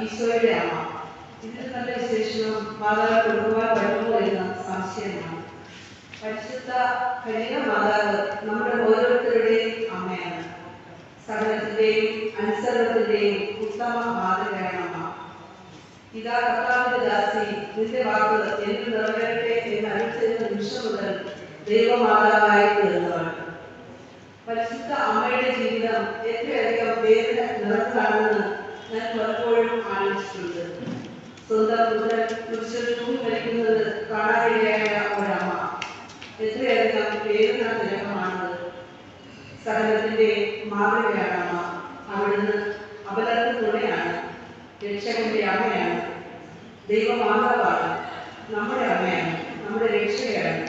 ഈശോയുടെ അമ്മ. ഇതിന് നല്ല വിശേഷവും മാതാവ് കൊടുക്കുവാൻ പറ്റുമോ എന്ന സംശയമാണ്. പരിശുദ്ധ കന്യക മാതാവ് നമ്മുടെ ഓരോരുത്തരുടെയും അമ്മയാണ്. സകലത്തിന്റെയും അനുസരണത്തിന്റെയും ഉത്തമ മാതൃകയാണ് അമ്മ. ഇതാ കർത്താവിന്റെ ദാസി, നിന്റെ വാക്ക് എന്നിൽ നിറവേറട്ടെ എന്ന് അറിയിച്ചിരുന്ന നിമിഷം മുതൽ ദൈവമാതാവായി തീർന്നതാണ്. പരിശുദ്ധ അമ്മയുടെ ജീവിതം എത്രയധികം വേദന നിറഞ്ഞതാണെന്ന് ഞാൻ പലപ്പോഴും ആലോചിച്ചിട്ടുണ്ട്. സ്വന്തം മുതൽ കുരിശിൽ തൂങ്ങി മരിക്കുന്നത് കാണാനിടയായ ഒരമ്മ എത്രയധികം വേദന നിരക്കമാണത്. സകലത്തിന്റെ മാതൃകയാണ് അമ്മ. അവിടുന്ന് അപലർക്ക് തുണയാണ്, രക്ഷകന്റെ അമ്മയാണ്, ദൈവമാതാവാണ്, നമ്മുടെ അമ്മയാണ്, നമ്മുടെ രക്ഷകയാണ്.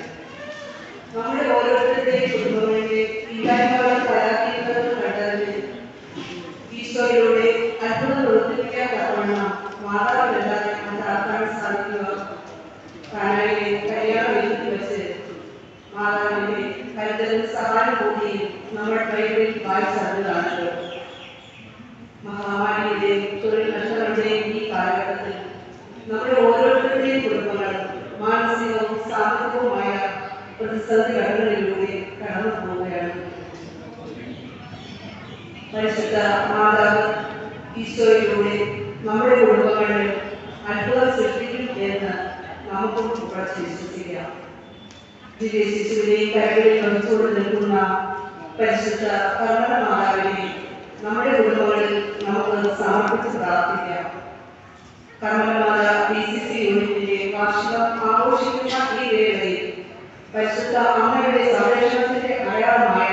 നമ്മുടെ ഓരോരുത്തരുടെയും കുടുംബങ്ങളിലെ ഇല്ലായ്മകളെ പരാതികളും കണ്ടതിന് ഈശോയിലൂടെ അത്ഭുതം പ്രവർത്തിപ്പിക്കാൻ തക്കവണ്ണം മാതാവിനല്ലാതെ മറ്റാർക്കാണ് സാധിക്കുക? കാനായിലെ കല്യാണ വേദിയിൽ വെച്ച് മാതാവിന്റെ കരുതലും സഹാനുഭൂതിയും നമ്മൾ ബൈബിളിൽ വായിച്ചറിഞ്ഞതാണല്ലോ. മഹാമാരിയുടെയും തൊഴിൽ നഷ്ടങ്ങളുടെയും ഈ കാലഘട്ടത്തിൽ നമ്മുടെ ഓരോരുത്തരുടെയും കുടുംബങ്ങൾ മാനസികവും സാമ്പത്തികവുമായ പ്രതിസന്ധി ഘട്ടങ്ങളിലൂടെ കടന്നു പോവുകയാണ്. പരിശുദ്ധ മാതാവ് ഈശോയിലൂടെ നമ്മുടെ കുടുംബങ്ങളിൽ അത്ഭുതം സൃഷ്ടിക്കും എന്ന് നമുക്കും ഉറച്ചു വിശ്വസിക്കാം. ശിശുവിനെയും കൈകളിൽ വഹിച്ചുകൊണ്ട് നിൽക്കുന്ന പരിശുദ്ധ കർമ്മ മാതാവിനെ നമ്മുടെ കുടുംബങ്ങളിൽ നമുക്ക് സമർപ്പിച്ച് പ്രാർത്ഥിക്കാം. കർമ്മമാത PCC യൂണിറ്റിന്റെ വാർഷികം ആഘോഷിക്കുന്ന ഈ വേളയിൽ പരിശുദ്ധ അമ്മയുടെ സംരക്ഷണത്തിന്റെ അടയാളമായ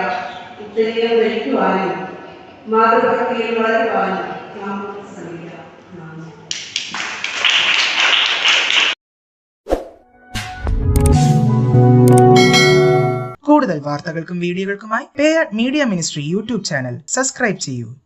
ഉത്തരീയം ധരിക്കുവാനും മാതൃഭക്തിയിൽ വളരുവാനും നമുക്ക് ശ്രമിക്കാം. കൂടുതൽ വാർത്തകൾക്കും വീഡിയോകൾക്കുമായി Peyad media ministry YouTube channel subscribe ചെയ്യൂ.